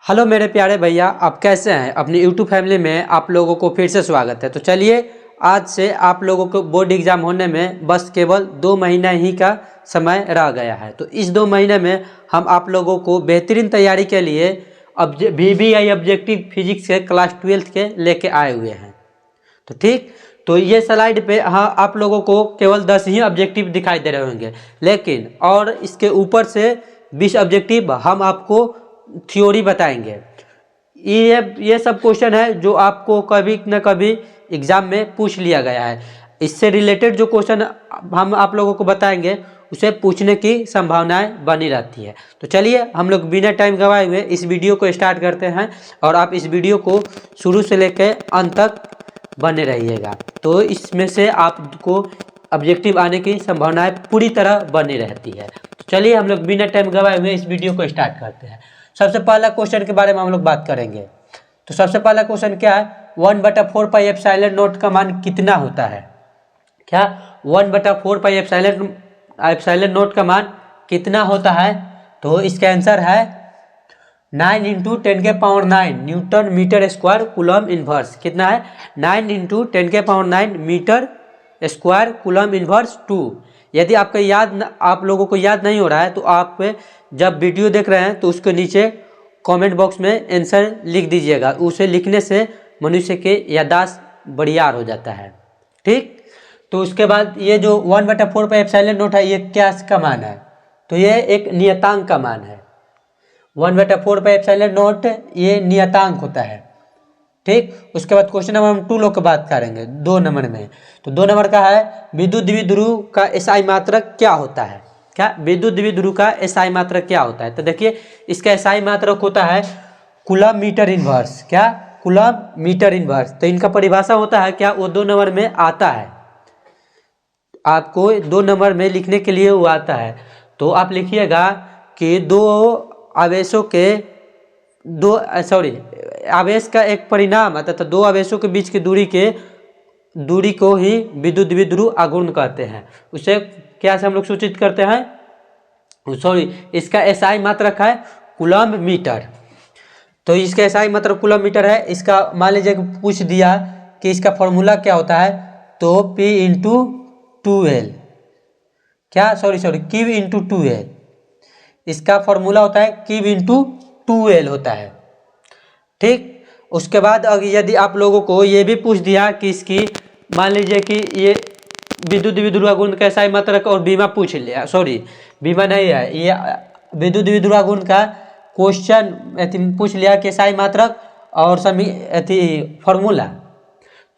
Hello मेरे प्यारे भैया, आप कैसे हैं। अपनी यूट्यूब फैमिली में आप लोगों को फिर से स्वागत है। तो चलिए, आज से आप लोगों को बोर्ड एग्ज़ाम होने में बस केवल 2 महीना ही का समय रह गया है। तो इस 2 महीने में हम आप लोगों को बेहतरीन तैयारी के लिए VBI ऑब्जेक्टिव फिजिक्स के क्लास 12th के लेके आए हुए हैं। तो ठीक, तो ये स्लाइड पे हाँ आप लोगों को केवल 10 ही ऑब्जेक्टिव दिखाई दे रहे होंगे, लेकिन और इसके ऊपर से 20 ऑब्जेक्टिव हम आपको थ्योरी बताएंगे। ये सब क्वेश्चन है जो आपको कभी न कभी एग्जाम में पूछ लिया गया है। इससे रिलेटेड जो क्वेश्चन हम आप लोगों को बताएंगे उसे पूछने की संभावनाएं बनी रहती है। तो चलिए, हम लोग बिना टाइम गवाए हुए इस वीडियो को स्टार्ट करते हैं और आप इस वीडियो को शुरू से लेकर अंत तक बने रहिएगा। तो इसमें से आपको ऑब्जेक्टिव आने की संभावनाएं पूरी तरह बनी रहती है। तो चलिए, हम लोग बिना टाइम गवाए हुए इस वीडियो को स्टार्ट करते हैं। सबसे पहला क्वेश्चन के बारे में हम लोग बात करेंगे। तो सबसे पहला क्वेश्चन क्या है, 1/4πε0 का मान कितना होता है। क्या 1/4πε0 का मान कितना होता है। तो इसका आंसर है 9 × 10⁹ newton metre square coulomb inverse. कितना है, 9 × 10⁹ मीटर स्क्वायर कूलम इनवर्स 2। यदि आपका आप लोगों को याद नहीं हो रहा है तो आप जब वीडियो देख रहे हैं तो उसके नीचे कमेंट बॉक्स में आंसर लिख दीजिएगा। उसे लिखने से मनुष्य के याददाश्त बड़ियार हो जाता है। ठीक, तो उसके बाद ये जो 1/4πε0 है, ये क्या का मान है। तो ये एक नियतांक का मान है। 1/4πε0 ये नियतांक होता है। ठीक, उसके बाद क्वेश्चन नंबर हम 2 लोग की बात करेंगे 2 नंबर में। तो 2 नंबर का है, विद्युत द्विध्रुव का एसआई मात्रक क्या होता है। क्या विद्युत द्विध्रुव का एसआई मात्रक क्या होता है। तो देखिए, इसका एसआई मात्रक होता है कूलम मीटर इनवर्स। क्या, कूलम मीटर इनवर्स। तो इनका परिभाषा होता है क्या, वो 2 नंबर में आता है। आपको 2 नंबर में लिखने के लिए वो आता है। तो आप लिखिएगा कि आवेश का एक परिणाम अर्थात 2 आवेशों के बीच की दूरी को ही विद्युत द्विध्रुव आघूर्ण कहते हैं। उसे क्या से हम लोग सूचित करते हैं, इसका एसआई मात्रक है कूलम मीटर। तो इसका एसआई मात्रक कूलम मीटर है। इसका मान लीजिए पूछ दिया कि इसका फॉर्मूला क्या होता है। तो P × 2L Q × 2L इसका फॉर्मूला होता है Q × 2L होता है। ठीक, उसके बाद अगर यदि आप लोगों को ये भी पूछ दिया कि इसकी मान लीजिए कि ये विद्युत द्विध्रुव आघूर्ण का एसआई मात्रक और बीमा पूछ लिया, बीमा नहीं है, ये विद्युत द्विध्रुव आघूर्ण का क्वेश्चन पूछ लिया कि एसआई मात्रक और फॉर्मूला।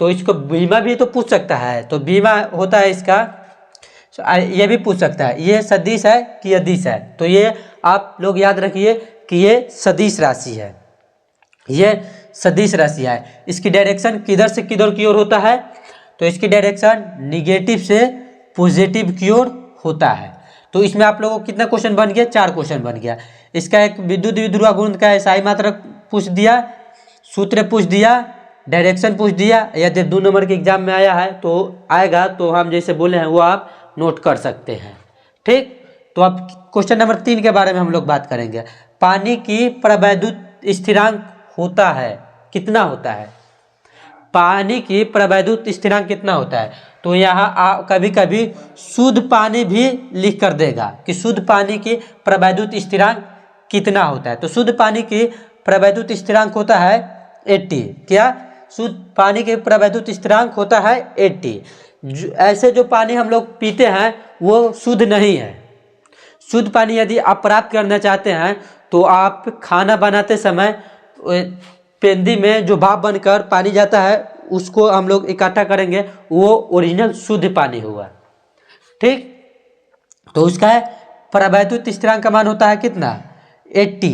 तो इसको बीमा भी तो पूछ सकता है। तो बीमा होता है इसका, ये भी पूछ सकता है ये सदिश है कि अदिश है। तो ये आप लोग याद रखिए कि ये सदिश राशि है। ये सदिश राशि है। इसकी डायरेक्शन किधर से किधर की ओर होता है। तो इसकी डायरेक्शन निगेटिव से पॉजिटिव की ओर होता है। तो इसमें आप लोगों को कितना क्वेश्चन बन गया, 4 क्वेश्चन बन गया। इसका एक विद्युत द्विध्रुव आघूर्ण का एसआई मात्रक पूछ दिया, सूत्र पूछ दिया, डायरेक्शन पूछ दिया। यदि 2 नंबर के एग्जाम में आया है तो आएगा, तो हम जैसे बोले हैं वो आप नोट कर सकते हैं। ठीक, तो अब क्वेश्चन नंबर 3 के बारे में हम लोग बात करेंगे। पानी की प्रवैद्युत स्थिरांक होता है, कितना होता है। पानी की प्रवैद्युत स्थिरांक कितना होता है। तो यहाँ कभी कभी शुद्ध पानी भी लिख कर देगा कि शुद्ध पानी की प्रवैद्युत स्थिरांक कितना होता है। तो शुद्ध पानी की प्रवैद्युत स्थिरांक होता है 80। क्या, शुद्ध पानी की प्रवैद्युत स्थिरांक होता है 80। ऐसे जो पानी हम लोग पीते हैं वो शुद्ध नहीं है। शुद्ध पानी यदि आप प्राप्त करना चाहते हैं तो आप खाना बनाते समय पेंदी में जो भाप बनकर पानी जाता है उसको हम लोग इकट्ठा करेंगे, वो ओरिजिनल शुद्ध पानी होगा। ठीक, तो उसका है प्रवैद्युत स्थिरांक का मान होता है कितना, 80।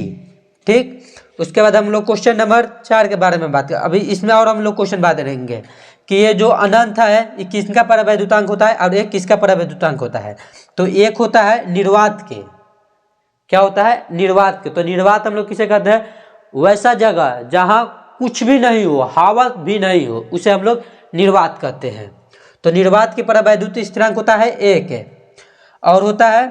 ठीक, उसके बाद हम लोग क्वेश्चन नंबर 4 के बारे में बात करें। अभी इसमें और हम लोग क्वेश्चन बात करेंगे कि ये जो अनंत है ये किसका प्रवैद्युतांक होता है और एक किसका प्रवैद्युतांक होता है। तो एक होता है निर्वात के, क्या होता है, निर्वात के। तो निर्वात हम लोग किसे कहते हैं, वैसा जगह जहां कुछ भी नहीं हो, हवा भी नहीं हो, उसे हम लोग निर्वात कहते हैं। तो निर्वात की प्रवैद्युत स्थिरांक होता है 1 और होता है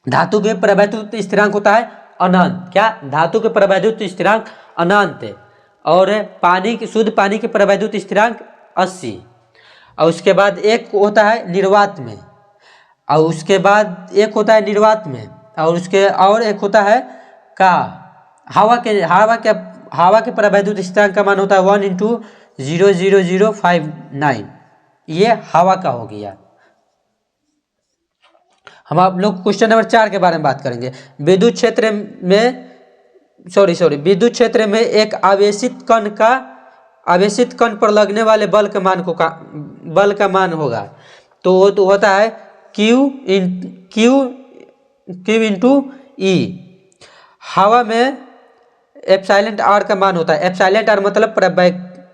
धातु के प्रवैद्युत स्थिरांक होता है अनंत। क्या? धातु के प्रवैद्युत स्थिरांक अनंत है। और पानी की शुद्ध पानी के प्रवैद्युत स्थिरांक 80। और उसके बाद एक होता है निर्वात में, और उसके बाद एक होता है निर्वात में, और उसके और एक होता है का हवा के प्रवैद्युत स्थिरांक का मान होता है 1 × 0.0059। ये हवा का हो गया। हम आप लोग क्वेश्चन नंबर 4 के बारे में बात करेंगे। विद्युत क्षेत्र में एक आवेशित कण पर लगने वाले बल का मान होगा। तो होता है Q इंटू E। हवा में एप्सिलॉन r का मान होता है। एप्सिलॉन r मतलब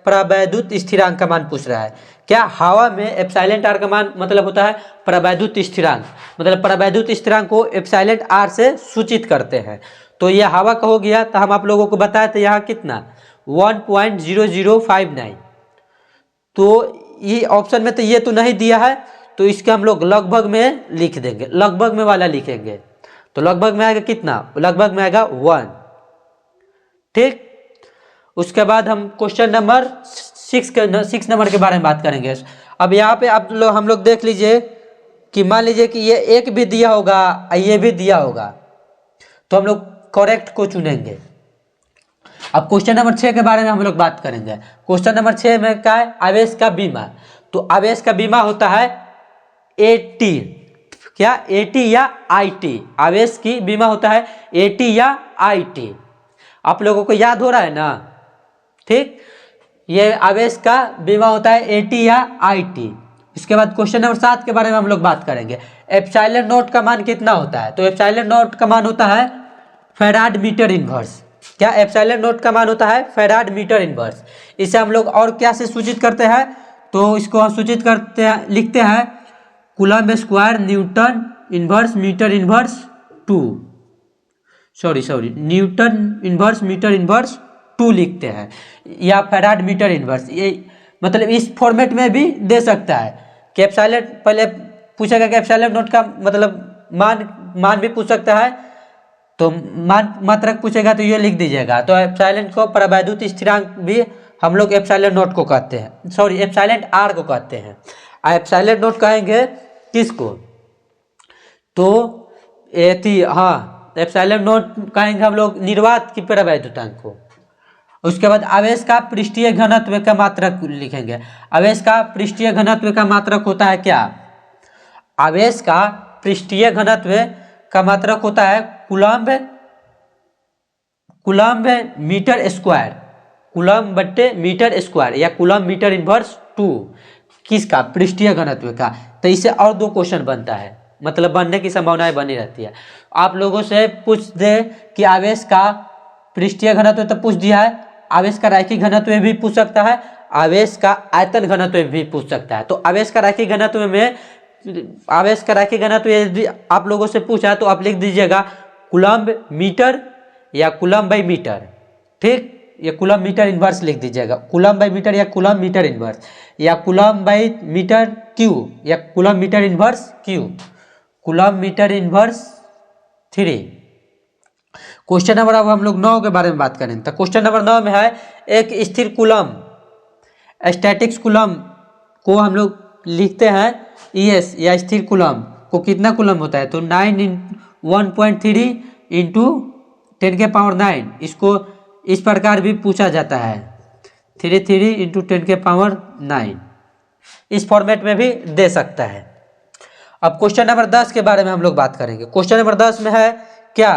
प्रवैद्युत स्थिरांक का मान पूछ रहा है। क्या? हवा में एप्सिलॉन r का मान मतलब होता है प्रवैद्युत स्थिरांक, मतलब प्रवैद्युत स्थिरांक को एप्सिलॉन r से सूचित करते हैं। तो यह हवा का हो गया। तो हम आप लोगों को बताए थे यहाँ कितना 1.0059। तो ये ऑप्शन में तो ये तो नहीं दिया है, तो इसके हम लोग लगभग में लिख देंगे, लगभग में वाला लिखेंगे। तो लगभग में आएगा कितना? लगभग में आएगा 1। ठीक। उसके बाद हम क्वेश्चन नंबर 6 नंबर के बारे में बात करेंगे। अब यहाँ पे हम लोग देख लीजिए कि मान लीजिए कि ये एक भी दिया होगा, ये भी दिया होगा, तो हम लोग करेक्ट को चुनेंगे। अब क्वेश्चन नंबर 6 के बारे में हम लोग बात करेंगे। क्वेश्चन नंबर 6 में क्या है? आवेश का बीमा। तो आवेश का बीमा होता है AT। क्या? AT या IT। आवेश की बीमा होता है AT या IT। आप लोगों को याद हो रहा है ना? ठीक। ये आवेश का बीमा होता है AT या IT। इसके बाद क्वेश्चन नंबर 7 के बारे में हम लोग बात करेंगे। एप्सिलॉन नॉट का मान कितना होता है? तो एप्सिलॉन नॉट का मान होता है फैराड मीटर इनवर्स। क्या? एप्सिलॉन नॉट का मान होता है फैराड मीटर इनवर्स। इसे हम लोग और क्या से सूचित करते हैं? तो इसको हम सूचित करते हैं, लिखते हैं coulomb square newton inverse metre inverse 2। Newton inverse metre inverse 2 लिखते हैं, या फैराड मीटर इनवर्स। ये मतलब इस फॉर्मेट में भी दे सकता है कि एप्सिलॉन, पहले पूछेगा कि एप्सिलॉन नॉट का मतलब मान भी पूछ सकता है। तो मात्रक पूछेगा तो ये लिख दीजिएगा। तो एप्सिलॉन को प्रवैद्युत स्थिरांक भी हम लोग एप्सिलॉन नॉट को कहते हैं, एप्सिलॉन r को कहते हैं। एप्सिलॉन नॉट कहेंगे किसको? तो एप्सिलॉन नॉट कहेंगे हम लोग निर्वात की प्रवैद्युतांक को। उसके बाद आवेश का पृष्ठीय घनत्व का मात्रक लिखेंगे। आवेश का पृष्ठीय घनत्व का मात्रक होता है क्या? आवेश का पृष्ठीय घनत्व का मात्रक होता है कूलम्ब मीटर स्क्वायर, कूलम्ब बट्टे मीटर स्क्वायर, या कूलम्ब मीटर इनवर्स 2। किसका? पृष्ठीय घनत्व का। तो इससे और 2 क्वेश्चन बनता है, मतलब बनने की संभावनाएं बनी रहती है। आप लोगों से पूछ दे कि आवेश का पृष्ठीय घनत्व तो पूछ दिया है, आवेश का रैखिक घनत्व भी पूछ सकता है, आवेश का आयतन घनत्व भी पूछ सकता है। तो आवेश का रैखिक घनत्व यदि आप लोगों से पूछा तो आप लिख दीजिएगा कूलम्ब मीटर या कूलम्ब बाई मीटर। ठीक। ये कूलम्ब मीटर इनवर्स लिख दीजिएगा, कूलम्ब बाई मीटर या कूलम्ब मीटर इनवर्स, या कूलम्ब बाई मीटर क्यू या coulomb metre inverse cube, coulomb metre inverse 3। Question number अब हम लोग 9 के बारे में बात करें। तो क्वेश्चन नंबर 9 में है एक स्थिर कूलम्ब, स्टैटिक्स कूलम्ब को हम लोग लिखते हैं ES, या स्थिर कूलम्ब को कितना कूलम्ब होता है? तो 1.3 इंटू 10⁻⁹। इसको इस प्रकार भी पूछा जाता है 3 इंटू 10⁻⁹। इस फॉर्मेट में भी दे सकता है। अब क्वेश्चन नंबर 10 के बारे में हम लोग बात करेंगे। क्वेश्चन नंबर 10 में है क्या?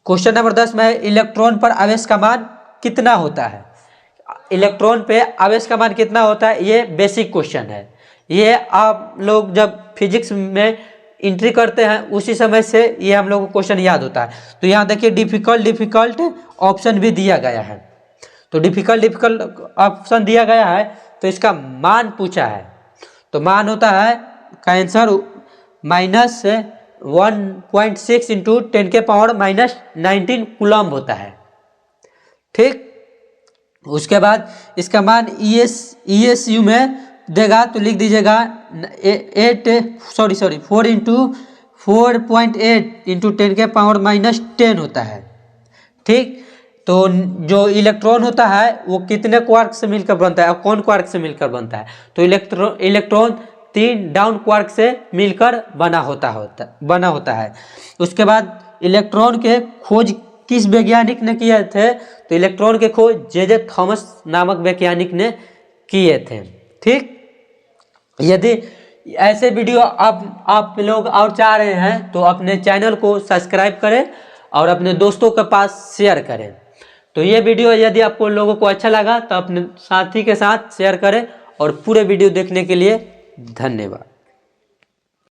क्वेश्चन नंबर 10 में है इलेक्ट्रॉन पर आवेश का मान कितना होता है? इलेक्ट्रॉन पे आवेश का मान कितना होता है? ये बेसिक क्वेश्चन है। ये आप लोग जब फिजिक्स में एंट्री करते हैं उसी समय से ये हम लोग को क्वेश्चन याद होता है। तो यहाँ देखिए डिफिकल्ट ऑप्शन भी दिया गया है। तो डिफिकल्ट ऑप्शन दिया गया है, तो इसका मान पूछा है। तो मान होता है का आंसर -1.6 इंटू 10⁻⁻19 कूलम्ब होता है। ठीक। उसके बाद इसका मान ESU में देगा तो लिख दीजिएगा 4 4.8 इंटू 10⁻⁻10 होता है। ठीक, तो जो इलेक्ट्रॉन होता है वो कितने क्वार्क से मिलकर बनता है और कौन क्वार्क से मिलकर बनता है? तो इलेक्ट्रॉन 3 डाउन क्वार्क से मिलकर बना होता है। उसके बाद इलेक्ट्रॉन के खोज किस वैज्ञानिक ने किए थे? तो इलेक्ट्रॉन के खोज जे थॉमस नामक वैज्ञानिक ने किए थे। ठीक, यदि ऐसे वीडियो आप लोग और चाह रहे हैं तो अपने चैनल को सब्सक्राइब करें और अपने दोस्तों के पास शेयर करें। तो ये वीडियो यदि आपको लोगों को अच्छा लगा तो अपने साथी के साथ शेयर करें और पूरे वीडियो देखने के लिए धन्यवाद।